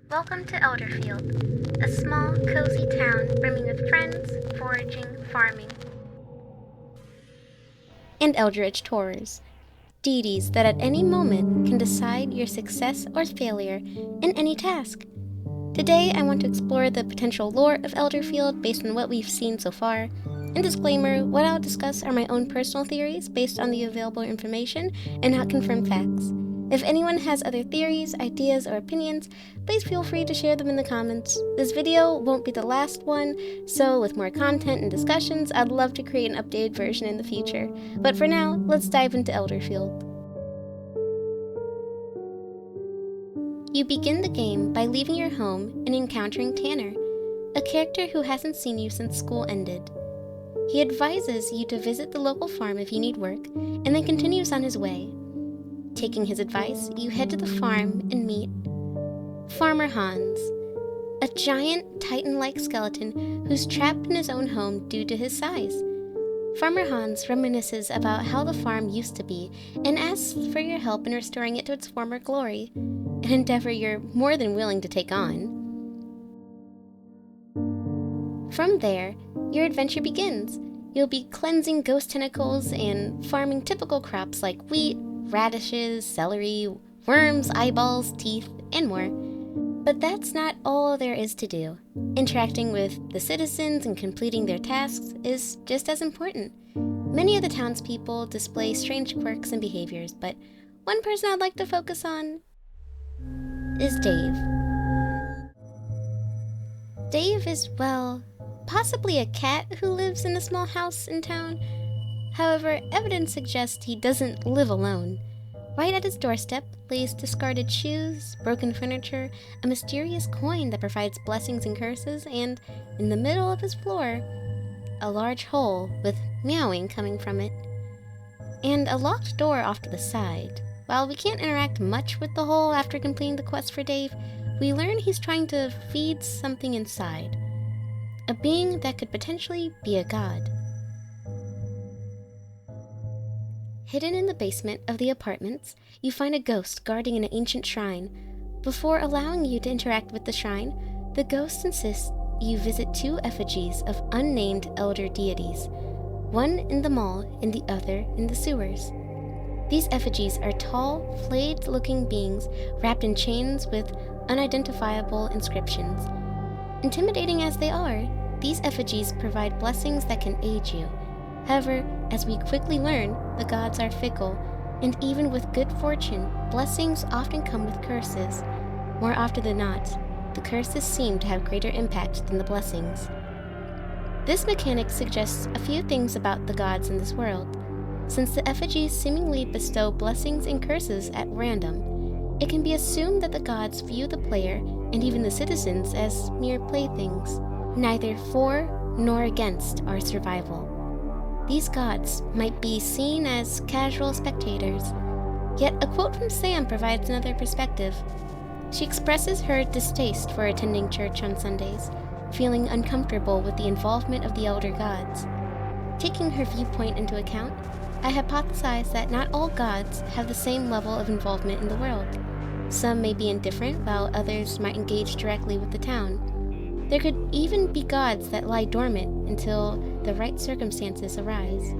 Welcome to Elderfield, a small, cozy town brimming with friends, foraging, farming, and eldritch horrors, deities that at any moment can decide your success or failure in any task. Today, I want to explore the potential lore of Elderfield based on what we've seen so far. And disclaimer, what I'll discuss are my own personal theories based on the available information and not confirmed facts. If anyone has other theories, ideas, or opinions, please feel free to share them in the comments. This video won't be the last one, so with more content and discussions, I'd love to create an updated version in the future. But for now, let's dive into Elderfield. You begin the game by leaving your home and encountering Tanner, a character who hasn't seen you since school ended. He advises you to visit the local farm if you need work, and then continues on his way. Taking his advice, you head to the farm and meet Farmer Hans, a giant Titan-like skeleton who's trapped in his own home due to his size. Farmer Hans reminisces about how the farm used to be and asks for your help in restoring it to its former glory, an endeavor you're more than willing to take on. From there, your adventure begins. You'll be cleansing ghost tentacles and farming typical crops like wheat, radishes, celery, worms, eyeballs, teeth, and more. But that's not all there is to do. Interacting with the citizens and completing their tasks is just as important. Many of the townspeople display strange quirks and behaviors, but one person I'd like to focus on is Dave. Dave is, well, possibly a cat who lives in a small house in town. However, evidence suggests he doesn't live alone. Right at his doorstep lays discarded shoes, broken furniture, a mysterious coin that provides blessings and curses, and, in the middle of his floor, a large hole with meowing coming from it. And a locked door off to the side. While we can't interact much with the hole after completing the quest for Dave, we learn he's trying to feed something inside. A being that could potentially be a god. Hidden in the basement of the apartments, you find a ghost guarding an ancient shrine. Before allowing you to interact with the shrine, the ghost insists you visit two effigies of unnamed elder deities, one in the mall and the other in the sewers. These effigies are tall, flayed-looking beings wrapped in chains with unidentifiable inscriptions. Intimidating as they are, these effigies provide blessings that can aid you. However, as we quickly learn, the gods are fickle, and even with good fortune, blessings often come with curses. More often than not, the curses seem to have greater impact than the blessings. This mechanic suggests a few things about the gods in this world. Since the effigies seemingly bestow blessings and curses at random, it can be assumed that the gods view the player and even the citizens as mere playthings, neither for nor against our survival. These gods might be seen as casual spectators. Yet a quote from Sam provides another perspective. She expresses her distaste for attending church on Sundays, feeling uncomfortable with the involvement of the elder gods. Taking her viewpoint into account, I hypothesize that not all gods have the same level of involvement in the world. Some may be indifferent, while others might engage directly with the town. There could even be gods that lie dormant until the right circumstances arise.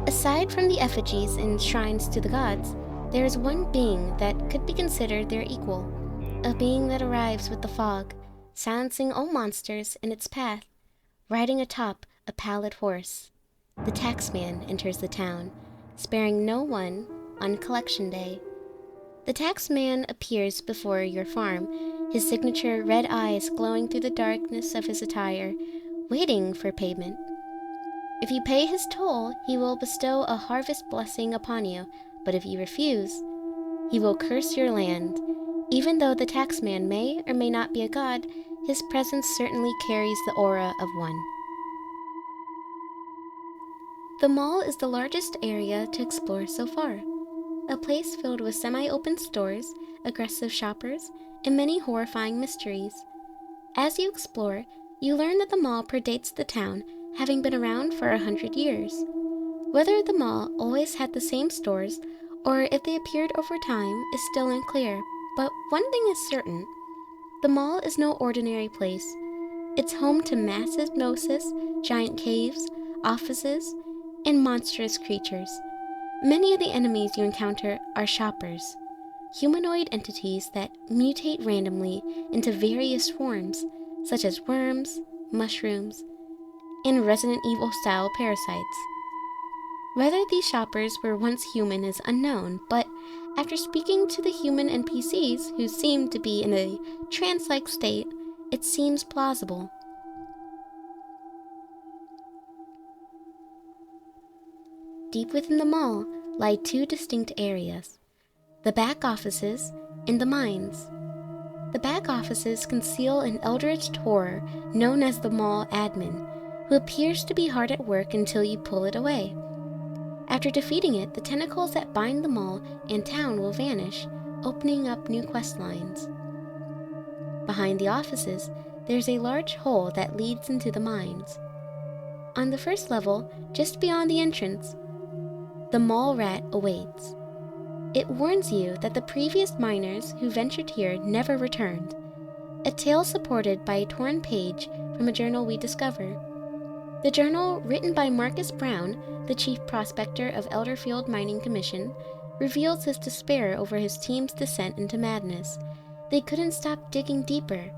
Aside from the effigies and shrines to the gods, there is one being that could be considered their equal, a being that arrives with the fog, silencing all monsters in its path, riding atop a pallid horse. The taxman enters the town, sparing no one on collection day. The taxman appears before your farm, his signature red eyes glowing through the darkness of his attire, waiting for payment. If you pay his toll, he will bestow a harvest blessing upon you, but if you refuse, he will curse your land. Even though the taxman may or may not be a god, his presence certainly carries the aura of one. The mall is the largest area to explore so far. A place filled with semi-open stores, aggressive shoppers, and many horrifying mysteries. As you explore, you learn that the mall predates the town, having been around for 100 years. Whether the mall always had the same stores, or if they appeared over time, is still unclear. But one thing is certain, the mall is no ordinary place. It's home to massive gnosis, giant caves, offices, and monstrous creatures. Many of the enemies you encounter are shoppers, humanoid entities that mutate randomly into various forms, such as worms, mushrooms, and Resident Evil-style parasites. Whether these shoppers were once human is unknown, but after speaking to the human NPCs who seem to be in a trance-like state, it seems plausible. Deep within the mall lie two distinct areas: the back offices and the mines. The back offices conceal an eldritch horror known as the mall admin, who appears to be hard at work until you pull it away. After defeating it, the tentacles that bind the mall and town will vanish, opening up new quest lines. Behind the offices, there's a large hole that leads into the mines. On the first level, just beyond the entrance, the mall rat awaits. It warns you that the previous miners who ventured here never returned, a tale supported by a torn page from a journal we discover. The journal, written by Marcus Brown, the chief prospector of Elderfield Mining Commission, reveals his despair over his team's descent into madness. They couldn't stop digging deeper,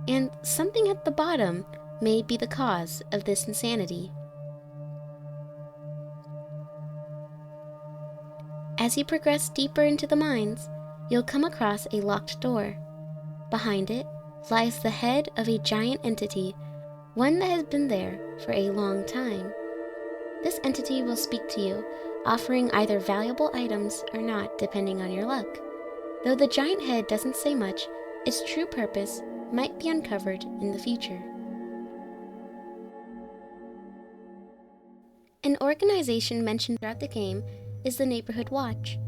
and something at the bottom may be the cause of this insanity. As you progress deeper into the mines, you'll come across a locked door. Behind it lies the head of a giant entity, one that has been there for a long time. This entity will speak to you, offering either valuable items or not, depending on your luck. Though the giant head doesn't say much, its true purpose might be uncovered in the future. An organization mentioned throughout the game is the Neighborhood Watch,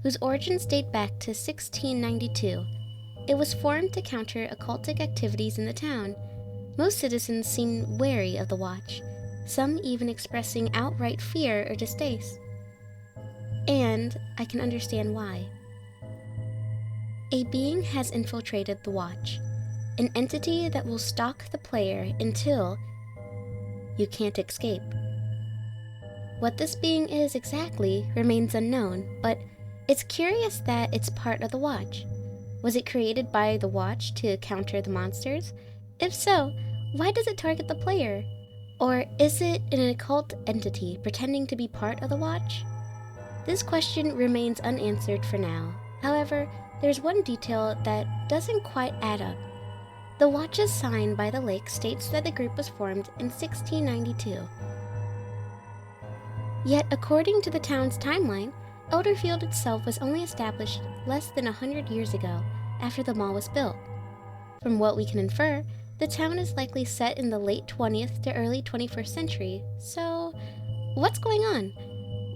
whose origins date back to 1692. It was formed to counter occultic activities in the town. Most citizens seem wary of the Watch, some even expressing outright fear or distaste. And I can understand why. A being has infiltrated the Watch, an entity that will stalk the player until you can't escape. What this being is exactly remains unknown, but it's curious that it's part of the Watch. Was it created by the Watch to counter the monsters? If so, why does it target the player? Or is it an occult entity pretending to be part of the Watch? This question remains unanswered for now. However, there's one detail that doesn't quite add up. The Watch's sign by the lake states that the group was formed in 1692. Yet, according to the town's timeline, Elderfield itself was only established less than 100 years ago, after the mall was built. From what we can infer, the town is likely set in the late 20th to early 21st century, so what's going on?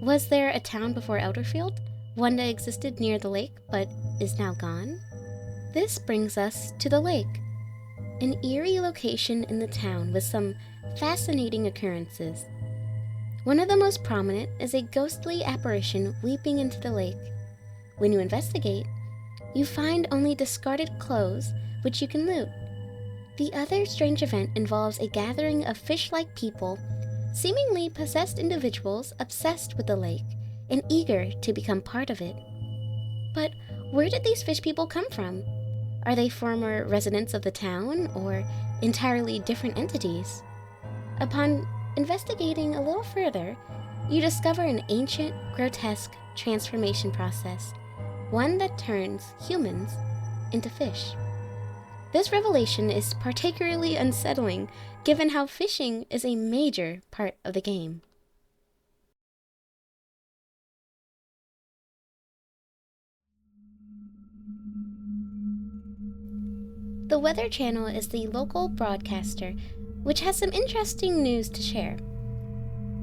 Was there a town before Elderfield? One that existed near the lake, but is now gone? This brings us to the lake, an eerie location in the town with some fascinating occurrences. One of the most prominent is a ghostly apparition leaping into the lake. When you investigate, you find only discarded clothes, which you can loot. The other strange event involves a gathering of fish-like people, seemingly possessed individuals obsessed with the lake and eager to become part of it. But where did these fish people come from? Are they former residents of the town or entirely different entities? Upon investigating a little further, you discover an ancient, grotesque transformation process, one that turns humans into fish. This revelation is particularly unsettling, given how fishing is a major part of the game. The Weather Channel is the local broadcaster, which has some interesting news to share.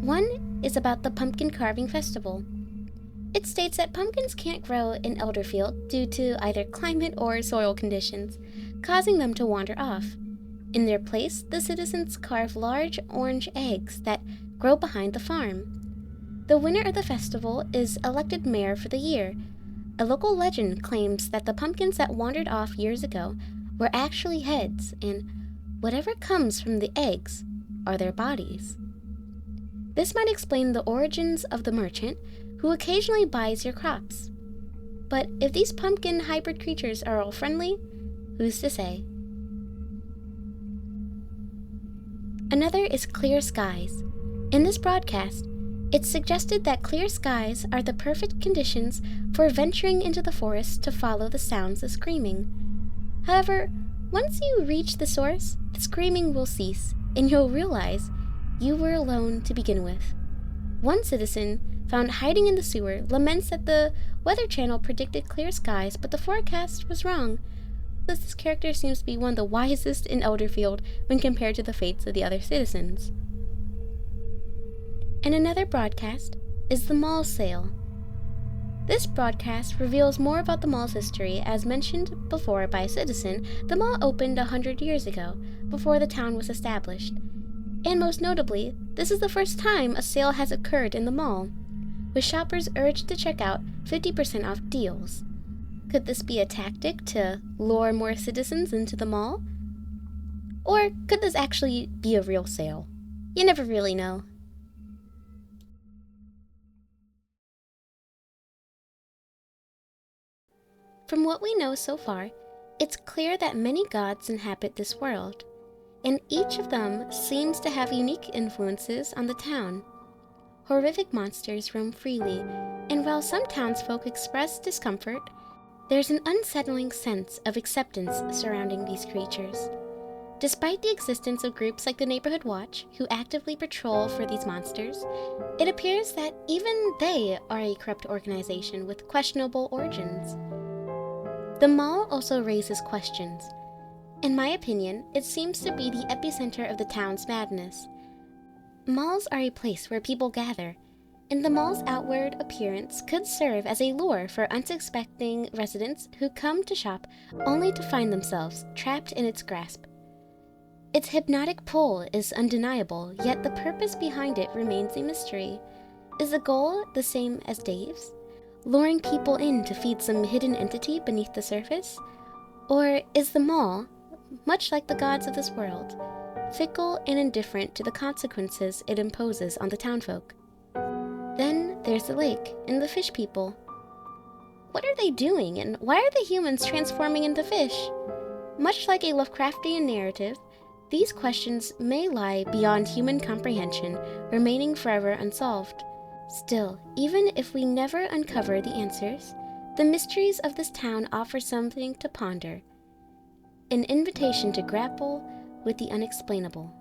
One is about the Pumpkin Carving Festival. It states that pumpkins can't grow in Elderfield due to either climate or soil conditions, causing them to wander off. In their place, the citizens carve large orange eggs that grow behind the farm. The winner of the festival is elected mayor for the year, A local legend claims that the pumpkins that wandered off years ago were actually heads, and whatever comes from the eggs are their bodies. This might explain the origins of the merchant who occasionally buys your crops. But if these pumpkin hybrid creatures are all friendly, who's to say? Another is clear skies. In this broadcast, it's suggested that clear skies are the perfect conditions for venturing into the forest to follow the sounds of screaming. However, once you reach the source, the screaming will cease, and you'll realize you were alone to begin with. One citizen, found hiding in the sewer, laments that the Weather Channel predicted clear skies, but the forecast was wrong. This character seems to be one of the wisest in Elderfield when compared to the fates of the other citizens. And another broadcast is the mall sale. This broadcast reveals more about the mall's history. As mentioned before by a citizen, the mall opened 100 years ago, before the town was established. And most notably, this is the first time a sale has occurred in the mall, with shoppers urged to check out 50% off deals. Could this be a tactic to lure more citizens into the mall? Or could this actually be a real sale? You never really know. From what we know so far, it's clear that many gods inhabit this world, and each of them seems to have unique influences on the town. Horrific monsters roam freely, and while some townsfolk express discomfort, there's an unsettling sense of acceptance surrounding these creatures. Despite the existence of groups like the Neighborhood Watch, who actively patrol for these monsters, it appears that even they are a corrupt organization with questionable origins. The mall also raises questions. In my opinion, it seems to be the epicenter of the town's madness. Malls are a place where people gather, and the mall's outward appearance could serve as a lure for unsuspecting residents who come to shop only to find themselves trapped in its grasp. Its hypnotic pull is undeniable, yet the purpose behind it remains a mystery. Is the goal the same as Dave's? Luring people in to feed some hidden entity beneath the surface? Or is the mall, much like the gods of this world, fickle and indifferent to the consequences it imposes on the townfolk? Then there's the lake and the fish people. What are they doing, and why are the humans transforming into fish? Much like a Lovecraftian narrative, these questions may lie beyond human comprehension, remaining forever unsolved. Still, even if we never uncover the answers, the mysteries of this town offer something to ponder, an invitation to grapple with the unexplainable.